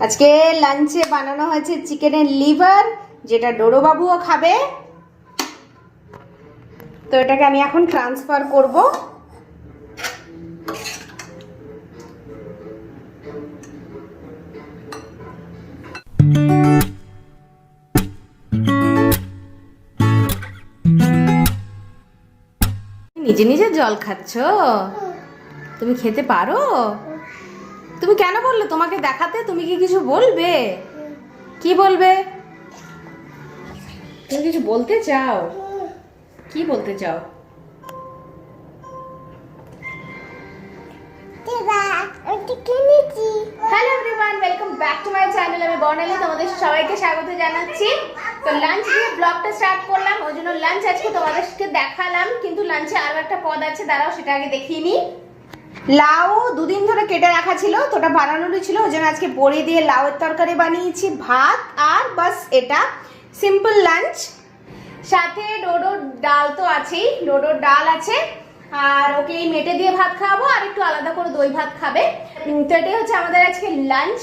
আজকে লাঞ্চে বানানো হয়েছে চিকেনের লিভার, যেটা ডোডো বাবুও খাবে। তো এটাকে আমি এখন ট্রান্সফার করব। নিজে নিজে জল খাচ্ছ? তুমি খেতে পারো? তুমি কেন বললে তোমাকে দেখাতে? তুমি কি কিছু বলবে? কি বলবে? তুমি কিছু বলতে চাও? কি বলতে চাও? Hello everyone, welcome back to my channel. আমি বর্ণালী, তোমাদের সবাইকে স্বাগত জানাচ্ছি। তো লাঞ্চ দিয়ে ব্লগটা স্টার্ট করলাম, ওই জন্য লাঞ্চ আজকে তোমাদেরকে দেখালাম, কিন্তু লাঞ্চে আরো একটা পদ আছে, দাঁড়াও সেটা আগে দেখিয়ে নিই। লাউ দুদিন ধরে কেটে রাখা ছিল, তো ওটা বানানোরই ছিল, ওই জন্য আজকে বড়ি দিয়ে লাউয়ের তরকারি বানিয়েছি, ভাত আর বাস, এটা সিম্পল লাঞ্চ। সাথে ডোডোর ডাল তো আছেই, ডোডোর ডাল আছে, আর ওকে এই মেটে দিয়ে ভাত খাওয়াবো, আর একটু আলাদা করে দই ভাত খাবে। তো এটাই হচ্ছে আমাদের আজকে লাঞ্চ।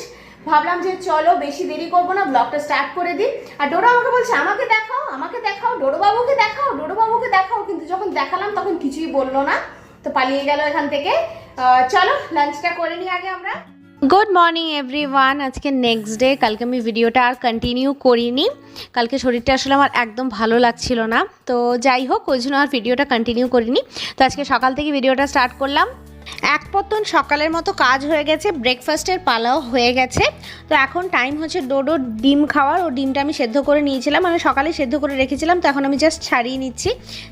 ভাবলাম যে চলো বেশি দেরি করবো না, ব্লগটা স্টার্ট করে দিই। আর ডোডো আমাকে বলছে আমাকে দেখাও, আমাকে দেখাও, ডোডো বাবুকে দেখাও, ডোডো বাবুকে দেখাও, কিন্তু যখন দেখালাম তখন কিছুই বললো না, তো পালিয়ে গেল এখান থেকে। চলো লাঞ্চটা করে নিই আগে আমরা। গুড মর্নিং এভরিওয়ান, আজকে নেক্সট ডে। কালকে আমি ভিডিওটা আর কন্টিনিউ করিনি, কালকে শরীরটা আসলে আমার একদম ভালো লাগছিল না, তো যাই হোক ওই জন্য আর ভিডিওটা কন্টিনিউ করিনি। তো আজকে সকাল থেকে ভিডিওটা স্টার্ট করলাম। এক পত্তন সকালের মতো কাজ হয়ে গেছে, ব্রেকফাস্টের পালাও হয়ে গেছে। তো এখন টাইম হচ্ছে ডোডোর ডিম খাওয়ার। ও ডিমটা আমি সেদ্ধ করে নিয়েছিলাম, আমি সকালে সেদ্ধ করে রেখেছিলাম, তো এখন আমি জাস্ট ছাড়িয়ে নিচ্ছি।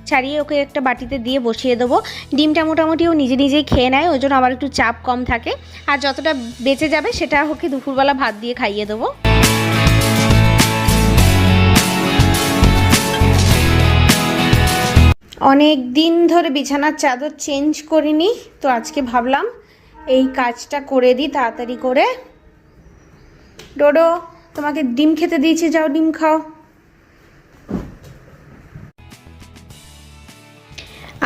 ছাড়িয়ে ওকে একটা বাটিতে দিয়ে বসিয়ে দেবো। ডিমটা মোটামুটি ও নিজে নিজেই খেয়ে নেয়, ওই জন্য আবার একটু চাপ কম থাকে। আর যতটা বেঁচে যাবে সেটা ওকে দুপুরবেলা ভাত দিয়ে খাইয়ে দেবো। অনেক দিন ধরে বিছানার চাদর চেঞ্জ করিনি, তো আজকে ভাবলাম এই কাজটা করে দিই তাড়াতাড়ি করে। ডোডো, তোমাকে ডিম খেতে দিয়েছি, যাও ডিম খাও।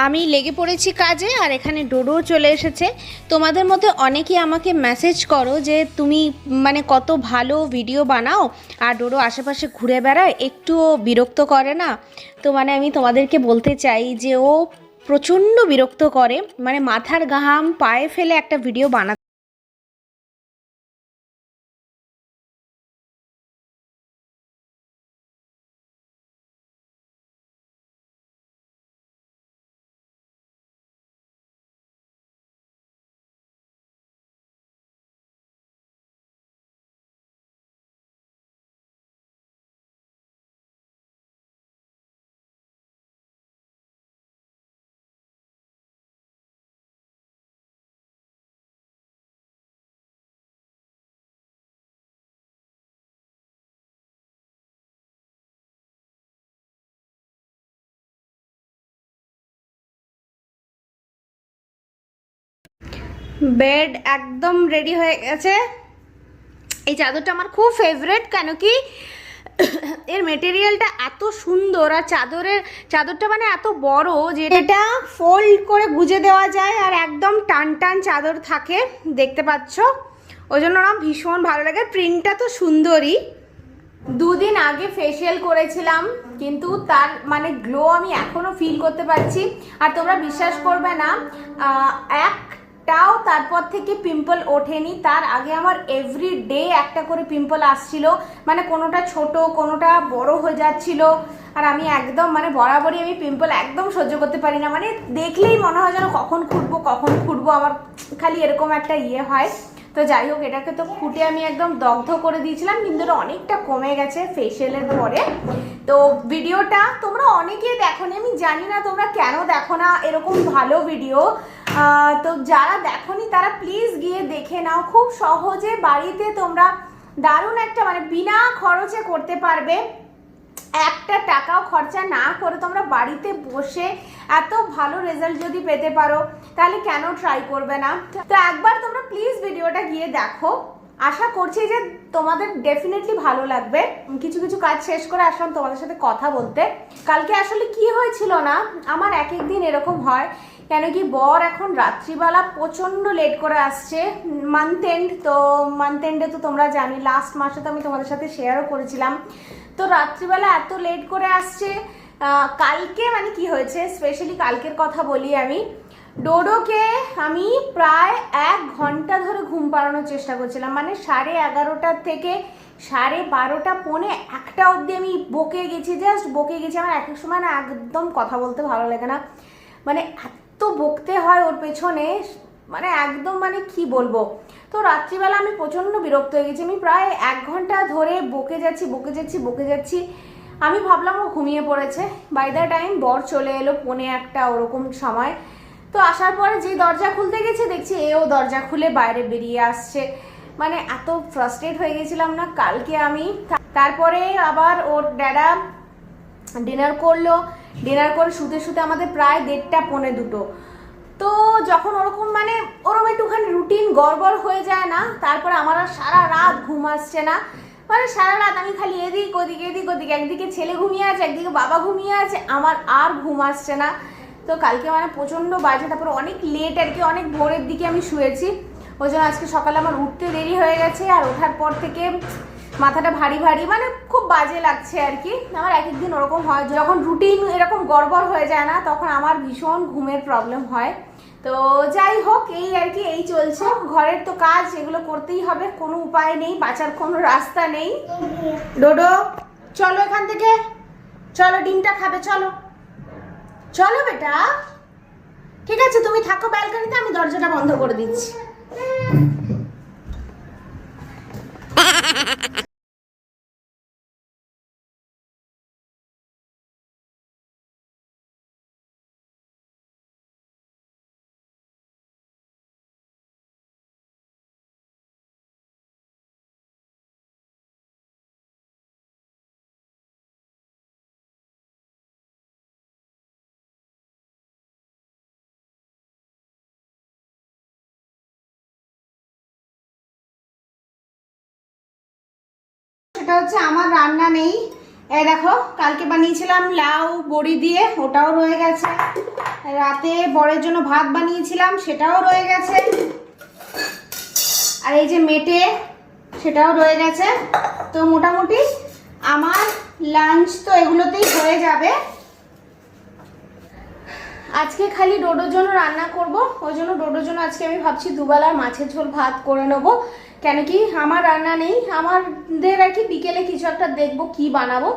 আমি লেগে পড়েছি কাজে, আর এখানে ডোডো চলে এসেছে। তোমাদের মধ্যে অনেকেই আমাকে মেসেজ করো যে তুমি মানে কত ভালো ভিডিও বানাও, আর ডোডো আশেপাশে ঘুরে বেড়ায়, একটুও বিরক্ত করে না? তো মানে আমি তোমাদেরকে বলতে চাই যে ও প্রচণ্ড বিরক্ত করে, মানে মাথার ঘাম পায়ে ফেলে একটা ভিডিও বানাতে। বেড একদম রেডি হয়ে গেছে। এই চাদরটা আমার খুব ফেভারিট, কেন কি এর মেটেরিয়ালটা এত সুন্দর, আর চাদরটা মানে এত বড় যে এটা ফোল্ড করে গুজে দেওয়া যায়, আর একদম টান টান চাদর থাকে, দেখতে পাচ্ছ। ওই জন্য না ভীষণ ভালো লাগে, প্রিন্টটা তো সুন্দরই। দুদিন আগে ফেসিয়াল করেছিলাম, কিন্তু তার মানে গ্লো আমি এখনো ফিল করতে পারছি। আর তোমরা বিশ্বাস করবে না, একটাও তারপর থেকে পিম্পল ওঠেনি। তার আগে আমার এভরি ডে একটা করে পিম্পল আসছিল, মানে কোনোটা ছোট কোনোটা বড় হয়ে যাচ্ছিল। আর আমি একদম মানে বরাবরই আমি পিম্পল একদম সহ্য করতে পারি না, মানে দেখলেই মনে হয় যেন কখন খুঁটবো, আমার খালি এরকম একটা ইয়ে হয়। তো যাই হোক, এটাকে তো খুঁটে আমি একদম দগ্ধ করে দিয়েছিলাম, কিন্তু এটা অনেকটা কমে গেছে ফেসিয়ালের পরে। তো ভিডিওটা তোমরা অনেকেই দেখোনি, আমি জানি না তোমরা কেন দেখো না এরকম ভালো ভিডিও। তো যারা দেখোনি তারা প্লিজ গিয়ে দেখে নাও, খুব সহজে বাড়িতে তোমরা দারুণ একটা মানে বিনা খরচে করতে পারবে। একটা টাকাও খরচা না করে তোমরা বাড়িতে বসে এত ভালো রেজাল্ট যদি পেতে পারো, তাহলে কেন ট্রাই করবে না? তো একবার তোমরা প্লিজ ভিডিওটা গিয়ে দেখো, আশা করছি যে তোমাদের ডেফিনেটলি ভালো লাগবে। কিছু কিছু কাজ শেষ করে আসলাম তোমাদের সাথে কথা বলতে। কালকে আসলে কি হয়েছিল না, আমার এক এক দিন এরকম হয় কেন কি বর এখন রাত্রিবেলা প্রচণ্ড লেট করে আসছে, মান্থ এন্ড, তো মান্থ এন্ডে তো তোমরা জানি লাস্ট মাসে তো আমি তোমাদের সাথে শেয়ারও করেছিলাম, তো রাত্রিবেলা এত লেট করে আসছে। কালকে মানে কি হয়েছে, স্পেশালি কালকের কথা বলি আমি, ডোডোকে আমি প্রায় 1 ঘন্টা ধরে ঘুম পাড়ানোর চেষ্টা করছিলাম, মানে 11:30 থেকে 12:30 পৌনে 1টা অবধি আমি বকে গেছি, জাস্ট বকে গেছি। আমার এক এক সময় না একদম কথা বলতে ভালো লাগে না, মানে এত বকতে হয় ওর পেছনে, মানে একদম মানে কি বলবো। তো রাত্রিবেলা আমি প্রচণ্ড বিরক্ত হয়ে গেছি, আমি প্রায় 1 ঘন্টা ধরে বকে যাচ্ছি। আমি ভাবলাম ও ঘুমিয়ে পড়েছে, বাই দ্য টাইম বর চলে এলো পৌনে 1টা ওরকম সময়। তো আসার পরে যে দরজা খুলতে গেছে দেখছি এও দরজা খুলে বাইরে বেরিয়ে আসছে, মানে এত ফ্রাস্ট্রেট হয়ে গেছিলাম না কালকে আমি। তারপরে আবার ওর ড্যাডা ডিনার করলো, ডিনার করে শুতে আমাদের প্রায় 1:30 পৌনে 2। তো যখন ওরকম মানে ওরকম একটুখানি রুটিন গড়বড় হয়ে যায় না, তারপরে আমার আর সারা রাত ঘুম আসছে না, মানে সারা রাত আমি খালি এদিক ওদিক, একদিকে ছেলে ঘুমিয়ে আছে, একদিকে বাবা ঘুমিয়ে আছে, আমার আর ঘুম আসছে না। তো কালকে মানে প্রচণ্ড বাজে, তারপরে অনেক লেট আর কি, অনেক ভোরের দিকে আমি শুয়েছি, ওই জন্য আজকে সকালে আমার উঠতে দেরি হয়ে গেছে, আর ওঠার পর থেকে মাথাটা ভারী মানে খুব বাজে লাগছে আর কি। আমার এক একদিন ওরকম হয়, যখন রুটিন এরকম গড়বড় হয়ে যায় না তখন আমার ভীষণ ঘুমের প্রবলেম হয়। তো যাই হোক, এই আর কি, এই চলছে, ঘরের তো কাজ, এগুলো করতেই হবে, কোনো উপায় নেই, বাঁচার কোনো রাস্তা নেই। ডোডো চলো এখান থেকে, চলো ডিমটা খাবে, চলো চলো বেটা, ঠিক আছে তুমি থাকো ব্যালকনিতে, আমি দরজাটা বন্ধ করে দিচ্ছি। সেটা হচ্ছে আমার রান্না নেই, এই দেখো কালকে বানিয়েছিলাম লাউ বড়ি দিয়ে, ওটাও রয়ে গেছে, রাতে বরের জন্য ভাত বানিয়েছিলাম সেটাও রয়ে গেছে, আর এই যে মেটে সেটাও রয়ে গেছে। তো মোটামুটি আমার লাঞ্চ তো এগুলোতেই হয়ে যাবে। আজকে খালি ডোডোর জন্য রান্না করব, ওই জন্য ডোডোর জন্য আজকে আমি ভাবছি দুবেলার মাছের ঝোল ভাত করে নেবো, কেন কি আমার রান্না নেই, আমাদের আর কি বিকেলে কিছু একটা দেখবো কি বানাবো।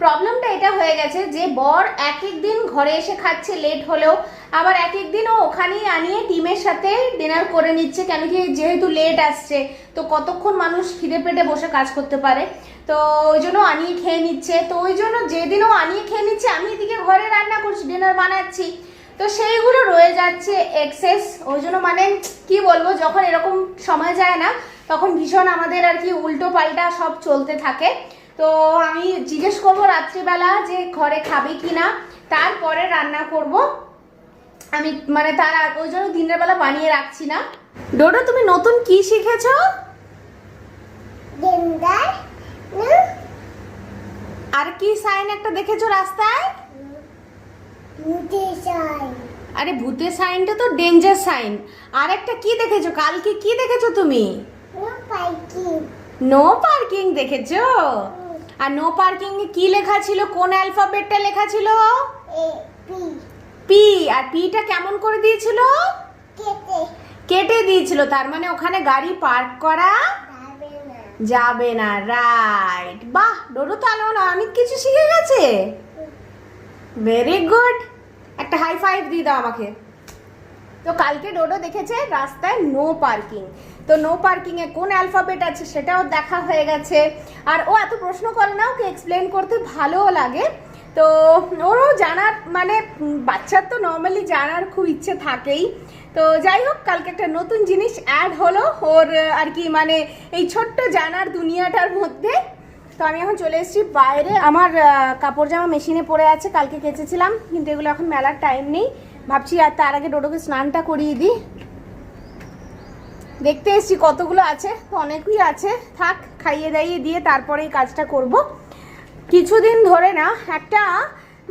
প্রবলেমটা এটা হয়ে গেছে যে বর এক এক দিন ঘরে এসে খাচ্ছে লেট হলেও, আবার এক এক দিন ও ওখানেই আনিয়ে টিমের সাথে ডিনার করে নিচ্ছে, কেন কি যেহেতু লেট আসছে তো কতক্ষণ মানুষ খিদে পেটে বসে কাজ করতে পারে, তো ওই জন্য আনিয়ে খেয়ে নিচ্ছে। তো ওই জন্য যেদিনও আনিয়ে খেয়ে নিচ্ছে আমি এদিকে ঘরে রান্না করছি, ডিনার বানাচ্ছি, তো সেইগুলো রয়ে যাচ্ছে এক্সেস। ওই জন্য মানে কি বলবো, যখন এরকম সময় যায় না তখন ভীষণ আমাদের আর কি উল্টো পাল্টা সব চলতে থাকে। তো আমি জিজ্ঞেস করবো রাত্রিবেলা যে ঘরে খাবে কি না, তারপরে রান্না করব আমি, মানে তার ওই জন্য দিনের বেলা বানিয়ে রাখছি না। ডোডো তুমি নতুন কি শিখেছো? আর কি সাইন একটা দেখেছো রাস্তায়? আরে ভূতের সাইনটা তো ডেঞ্জার সাইন, আর একটা কি দেখেছো? কালকে কি দেখেছো তুমি? নো পার্কিং দেখেছো? আর নো পার্কিং এ কি লেখা ছিল, কোন অ্যালফাবেটটা লেখা ছিল? পি। আর পিটা কেমন করে দিয়েছিল? কেটে দিয়েছিল, তার মানে ওখানে গাড়ি পার্ক করা যাবে না, রাইট। বাহ, ডোডো তো অনেক কিছু শিখে গেছে, ভেরি গুড, একটা হাই ফাইভ দিয়ে দাও আমাকে। তো কালকে ডোডো দেখেছে রাস্তায় নো পার্কিং, তো নো পার্কিং এ কোন অ্যালফাবেট আছে সেটাও দেখা হয়ে গেছে। আর ও এত প্রশ্ন করে না, ওকে এক্সপ্লেন করতে ভালোও লাগে, তো ওরও জানার মানে বাচ্চার তো নর্মালি জানার খুব ইচ্ছে থাকেই। তো যাই হোক, কালকে একটা নতুন জিনিস অ্যাড হলো ওর আর কি, মানে এই ছোট্ট জানার দুনিয়াটার মধ্যে। তো আমি এখন চলে এসেছি বাইরে, আমার কাপড় জামা মেশিনে পড়ে আছে, কালকে কেচেছিলাম, কিন্তু এগুলো এখন মেলার টাইম নেই, ভাবছি আর তার আগে ডোডোকে স্নানটা করিয়ে দিই। দেখতে এসেছি কতগুলো আছে, তো অনেকই আছে, থাক খাইয়ে দাইয়ে দিয়ে তারপরে এই কাজটা করব। কিছুদিন ধরে না একটা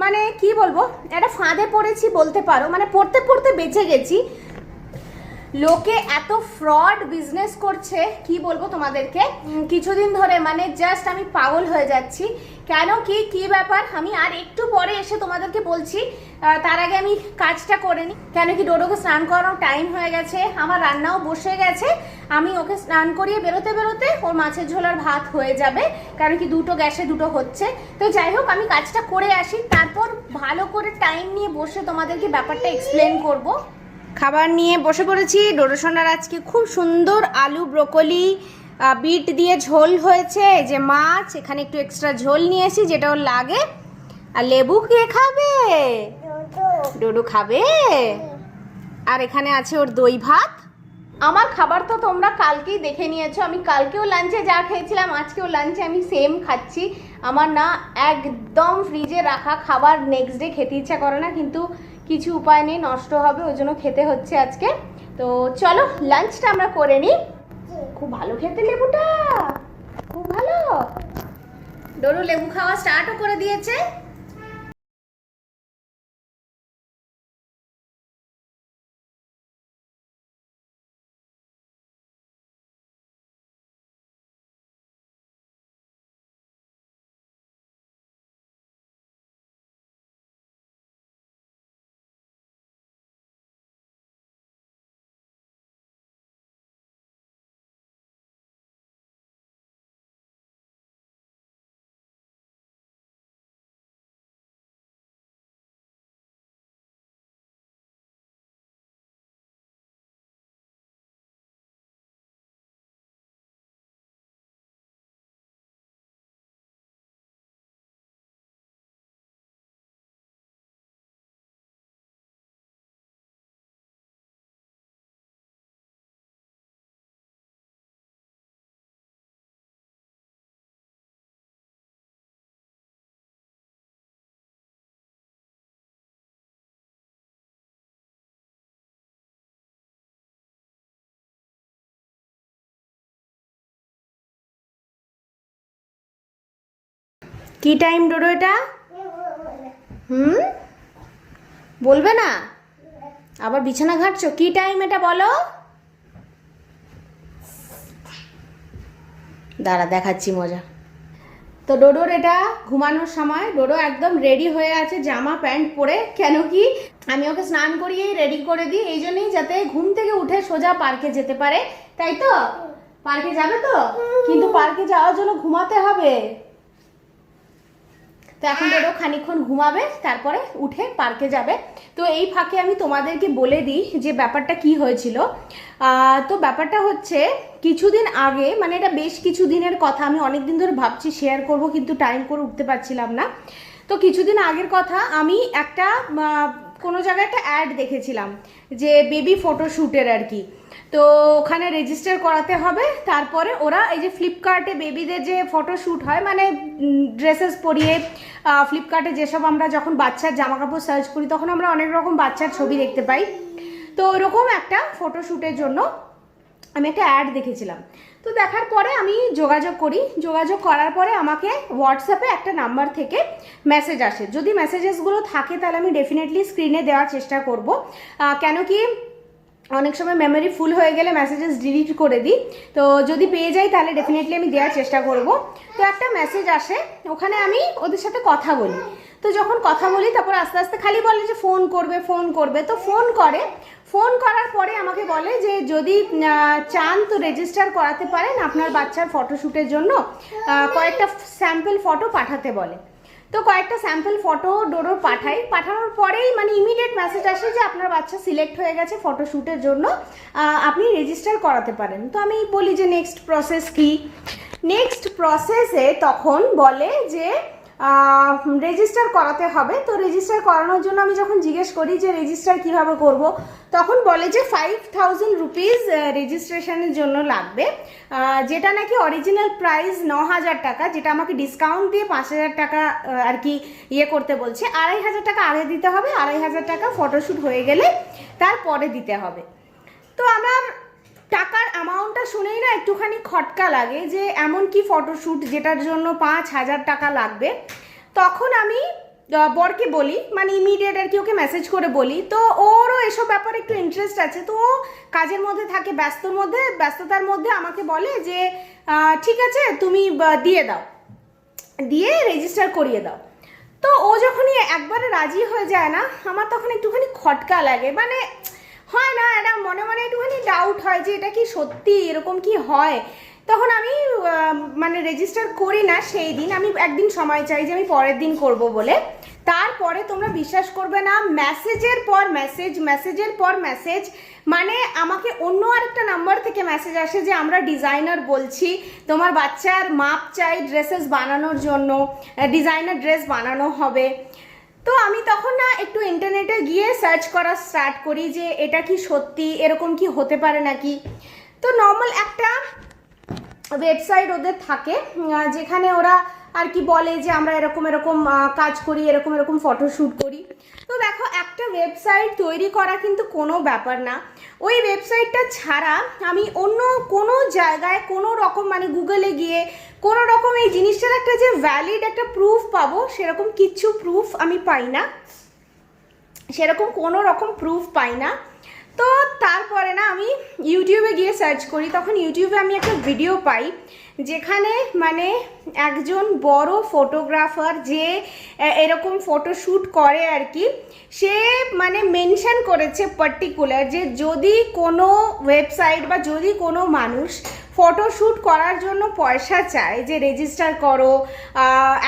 মানে কি বলবো, একটা ফাঁদে পড়েছি বলতে পারো, মানে পড়তে পড়তে বেঁচে গেছি। লোকে এত ফ্রড বিজনেস করছে, কি বলবো তোমাদেরকে, কিছুদিন ধরে মানে জাস্ট আমি পাগল হয়ে যাচ্ছি। কেন কি ব্যাপার আমি আর একটু পরে এসে তোমাদেরকে বলছি। তার আগে আমি কাজটা করে নিই। কেন কি ডোডোকে স্নান করানোর টাইম হয়ে গেছে, আমার রান্নাও বসে গেছে। আমি ওকে স্নান করিয়ে বেরোতে বেরোতে ওর মাছের ঝোল আর ভাত হয়ে যাবে, কারণ কি দুটো গ্যাসে দুটো হচ্ছে। তো যাই হোক, আমি কাজটা করে আসি, তারপর ভালো করে টাইম নিয়ে বসে তোমাদেরকে ব্যাপারটা এক্সপ্লেন করব। খাবার নিয়ে বসে পড়েছি। ডোডোসোনার আজকে খুব সুন্দর আলু ব্রোকলি বিট দিয়ে ঝোল হয়েছে। এই যে মাছ, এখানে একটু এক্সট্রা ঝোল নিয়েছি যেটা ওর লাগে। আর লেবু কে খাবে? ডোডো খাবে। আর এখানে আছে ওর দই ভাত। আমার খাবার তো তোমরা কালকেই দেখে নিয়েছো। আমি কালকেও লাঞ্চে যা খেয়েছিলাম আজকেও লাঞ্চে আমি সেম খাচ্ছি। আমার না একদম ফ্রিজে রাখা খাবার নেক্সট ডে খেতে ইচ্ছা করে না, কিন্তু কিছু উপায় নেই, নষ্ট হবে, ওই জন্য খেতে হচ্ছে আজকে। তো চলো লাঞ্চটা আমরা করে নিই। খুব ভালো খেতে লেবুটা, খুব ভালো। ডোডো লেবু খাওয়া স্টার্টও করে দিয়েছে। কি টাইম ডোডো এটা? বলবে না? আবার বিছানা ঘাটছো? কি টাইম এটা বলো? দাঁড়া দেখাচ্ছি মজা। তো ডোডোর এটা ঘুমানোর সময়। ডোডো একদম রেডি হয়ে আছে জামা প্যান্ট পরে। কেন কি আমি ওকে স্নান করিয়েই রেডি করে দিই, এই জন্যই যাতে ঘুম থেকে উঠে সোজা পার্কে যেতে পারে। তাই তো? পার্কে যাবে তো? কিন্তু পার্কে যাওয়ার জন্য ঘুমাতে হবে। তো এখন ডোডো খানিকক্ষণ ঘুমাবে, তারপরে উঠে পার্কে যাবে। তো এই ফাঁকে আমি তোমাদেরকে বলে দিই যে ব্যাপারটা কি হয়েছিল। তো ব্যাপারটা হচ্ছে কিছুদিন আগে, মানে এটা বেশ কিছু দিনের কথা, আমি অনেক দিন ধরে ভাবছি শেয়ার করব, কিন্তু টাইম করে উঠতে পারছিলাম না। তো কিছুদিন আগের কথা, আমি একটা কোনো জায়গায় একটা অ্যাড দেখেছিলাম যে বেবি ফটোশ্যুটের আর কি। তো ওখানে রেজিস্টার করাতে হবে, তারপরে ওরা এই যে ফ্লিপকার্টে বেবিদের যে ফটোশ্যুট হয়, মানে ড্রেসেস পরিয়ে ফ্লিপকার্টে যেসব আমরা যখন বাচ্চার জামা কাপড় সার্চ করি তখন আমরা অনেক রকম বাচ্চার ছবি দেখতে পাই। তো ওরকম একটা ফটোশ্যুটের জন্য আমি একটা অ্যাড দেখেছিলাম। তো দেখার পরে আমি যোগাযোগ করি। যোগাযোগ করার পরে আমাকে হোয়াটসঅ্যাপে একটা নাম্বার থেকে মেসেজ আসে। যদি মেসেজেসগুলো থাকে তাহলে আমি ডেফিনেটলি স্ক্রিনে দেওয়ার চেষ্টা করব। কেন কি অনেক সময় মেমোরি ফুল হয়ে গেলে মেসেজেস ডিলিট করে দিই। তো যদি পেয়ে যাই তাহলে ডেফিনেটলি আমি দেওয়ার চেষ্টা করব। তো একটা মেসেজ আসে, ওখানে আমি ওদের সাথে কথা বলি। তো যখন কথা বলি তারপর আস্তে আস্তে খালি বলে যে ফোন করবে ফোন করবে। তো ফোন করে, ফোন করার পরে আমাকে বলে যে যদি চান তো রেজিস্টার করাতে পারেন আপনার বাচ্চার ফটোশ্যুটের জন্য, কয়েকটা স্যাম্পল ফটো পাঠাতে বলে। তো কয়েকটা স্যাম্পল ফটো ডোডোর পাঠাই। পাঠানোর পরেই মানে ইমিডিয়েট মেসেজ আসে যে আপনার বাচ্চা সিলেক্ট হয়ে গেছে ফটোশ্যুটের জন্য, আপনি রেজিস্টার করাতে পারেন। তো আমি বলি যে নেক্সট প্রসেস কি। নেক্সট প্রসেসে তখন বলে যে রেজিস্টার করাতে হবে। তো রেজিস্টার করানোর জন্য আমি যখন জিজ্ঞেস করি যে রেজিস্টার কিভাবে করব, তখন বলে যে 5000 রুপিস রেজিস্ট্রেশনের জন্য লাগবে, যেটা নাকি অরিজিনাল প্রাইস 9000 টাকা, যেটা আমাকে ডিসকাউন্ট দিয়ে 5000 টাকা আর কি ইয়ে করতে বলছে। 2500 টাকা আগে দিতে হবে, 2500 টাকা ফটোশ্যুট হয়ে গেলে তারপরে দিতে হবে। তো আমার টাকার অ্যামাউন্টটা শুনেই না একটুখানি খটকা লাগে যে এমন কি ফটোশ্যুট যেটার জন্য 5000 টাকা লাগবে। তখন আমি বরকে বলি, মানে ইমিডিয়েট আর কি ওকে মেসেজ করে বলি। তো ওরও এসব ব্যাপারে একটু ইন্টারেস্ট আছে, তো ও কাজের মধ্যে থাকে, ব্যস্ততার মধ্যে আমাকে বলে যে ঠিক আছে তুমি দিয়ে দাও, দিয়ে রেজিস্টার করিয়ে দাও। তো ও যখনই একবারে রাজি হয়ে যায় না, আমার তখন একটুখানি খটকা লাগে, মানে হয় না, এটা মনে মনে একটুখানি ডাউট হয় যে এটা কি সত্যি, এরকম কি হয়। তখন আমি মানে রেজিস্টার করি না সেই দিন, আমি একদিন সময় চাই যে আমি পরের দিন করব বলে। তারপরে তোমরা বিশ্বাস করবে না, মেসেজের পর মেসেজ, মানে আমাকে অন্য আরেকটা নাম্বার থেকে মেসেজ আসে যে আমরা ডিজাইনার বলছি, তোমার বাচ্চার মাপ চাই ড্রেসেস বানানোর জন্য, ডিজাইনার ড্রেস বানানো হবে। তো আমি তখন না একটু ইন্টারনেটে গিয়ে সার্চ করা স্টার্ট করি যে এটা কি সত্যি, এরকম কি হতে পারে নাকি। তো নর্মাল একটা ওয়েবসাইট ওদের থাকে যেখানে ওরা আর কি বলে যে আমরা এরকম কাজ করি, এরকম ফটোশ্যুট করি। তো দেখো, একটা ওয়েবসাইট তৈরি করা কিন্তু কোনো ব্যাপার না। ওই ওয়েবসাইটটা ছাড়া আমি অন্য কোনো জায়গায় কোনো রকম, মানে গুগলে গিয়ে কোনো রকম এই জিনিসটার একটা যে ভ্যালিড একটা প্রুফ পাবো, সেরকম কিচ্ছু প্রুফ আমি পাই না, সেরকম কোনো রকম প্রুফ পাই না। তো তারপরে না আমি ইউটিউবে গিয়ে সার্চ করি, তখন ইউটিউবে আমি একটা ভিডিও পাই যেখানে মানে একজন বড় ফটোগ্রাফার যে এরকম ফটোশ্যুট করে আর কি, সে মানে মেনশন করেছে পার্টিকুলার যে যদি কোনো ওয়েবসাইট বা যদি কোনো মানুষ ফটোশ্যুট করার জন্য পয়সা চায়, যে রেজিস্টার করো,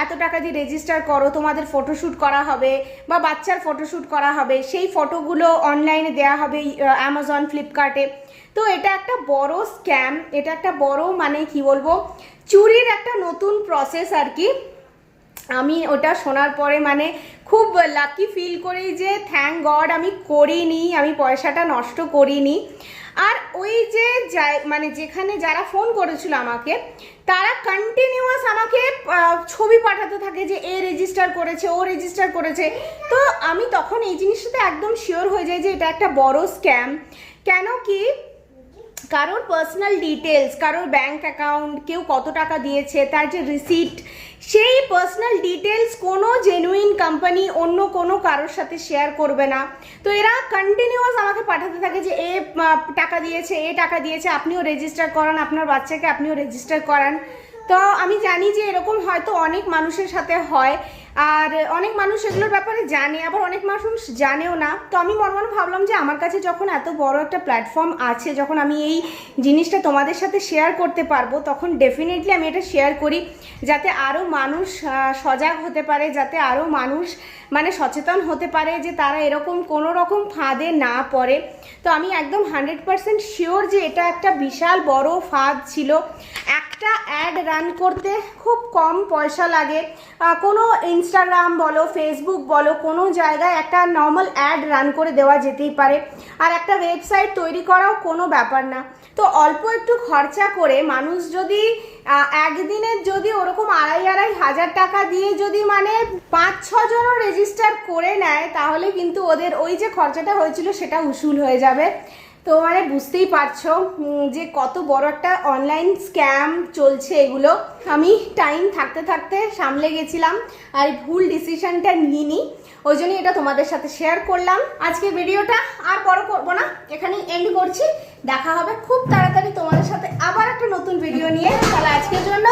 এত টাকা দিয়ে রেজিস্টার করো, তোমাদের ফটোশ্যুট করা হবে বা বাচ্চার ফটোশ্যুট করা হবে, সেই ফটোগুলো অনলাইনে দেওয়া হবে অ্যামাজন, ফ্লিপকার্টে। তো এটা একটা বড় স্ক্যাম, এটা একটা বড় মানে কি বলবো, চুরির একটা নতুন প্রসেস আর কি। আমি ওটা শোনার পরে মানে খুব লাকি ফিল করি যে থ্যাঙ্ক গড আমি করিনি, আমি পয়সাটা নষ্ট করিনি। আর ওই যে মানে যেখানে যারা ফোন করেছিল আমাকে, তারা কন্টিনিউয়াস আমাকে ছবি পাঠাতে থাকে যে এ রেজিস্টার করেছে, ও রেজিস্টার করেছে। তো আমি তখন এই জিনিসটাতে একদম শিওর হয়ে যাই যে এটা একটা বড় স্ক্যাম। কেন কি, কারোর পার্সোনাল ডিটেলস, কারোর ব্যাংক অ্যাকাউন্ট, কেউ কত টাকা দিয়েছে, তার যে রিসিপ্ট, সেই পার্সোনাল ডিটেলস কোনো জেনুইন কোম্পানি অন্য কোনো কারোর সাথে শেয়ার করবে না। তো এরা কন্টিনিউয়াস আমাকে পাঠাতে থাকে যে এ টাকা দিয়েছে, আপনিও রেজিস্টার করান, আপনার বাচ্চাকে আপনিও রেজিস্টার করান। তো আমি জানি যে এরকম হয়তো অনেক মানুষের সাথে হয়, আর অনেক মানুষ এগুলোর ব্যাপারে জানে, আবার অনেক মানুষ জানেও না। তো আমি মনে মনে ভাবলাম যে আমার কাছে যখন এত বড় একটা প্ল্যাটফর্ম আছে, যখন আমি এই জিনিসটা তোমাদের সাথে শেয়ার করতে পারবো, তখন ডেফিনেটলি আমি এটা শেয়ার করি, যাতে আরও মানুষ সজাগ হতে পারে, যাতে আরও মানুষ মানে সচেতন হতে পারে যে তারা এরকম কোনো রকম ফাঁদে না পড়ে। তো আমি একদম 100% শিওর যে এটা একটা বিশাল বড় ফাঁদ ছিল। একটা অ্যাড রান করতে খুব কম পয়সা লাগে, কোনো ইনস্টাগ্রাম বলো, ফেসবুক বলো, কোনো জায়গায় একটা নর্মাল অ্যাড রান করে দেওয়া যেতেই পারে, আর একটা ওয়েবসাইট তৈরি করাও কোনো ব্যাপার না। তো অল্প একটু খরচা করে মানুষ যদি একদিনের যদি ওরকম 2,500 টাকা দিয়ে যদি মানে 5-6 জনও রেজিস্টার করে নেয়, তাহলে কিন্তু ওদের ওই যে খরচাটা হয়েছিল সেটা উসুল হয়ে যাবে। তো মানে বুঝতেই পারছো যে কত বড় একটা অনলাইন স্ক্যাম চলছে এগুলো। আমি টাইম থাকতে থাকতে সামলে গেছিলাম আর ভুল ডিসিশনটা নিইনি, ওই জন্যই এটা তোমাদের সাথে শেয়ার করলাম। আজকে ভিডিওটা আর বড় করবো না, এখানেই এন্ড করছি। দেখা হবে খুব তাড়াতাড়ি তোমাদের সাথে আবার একটা নতুন ভিডিও নিয়ে। তাহলে আজকের জন্য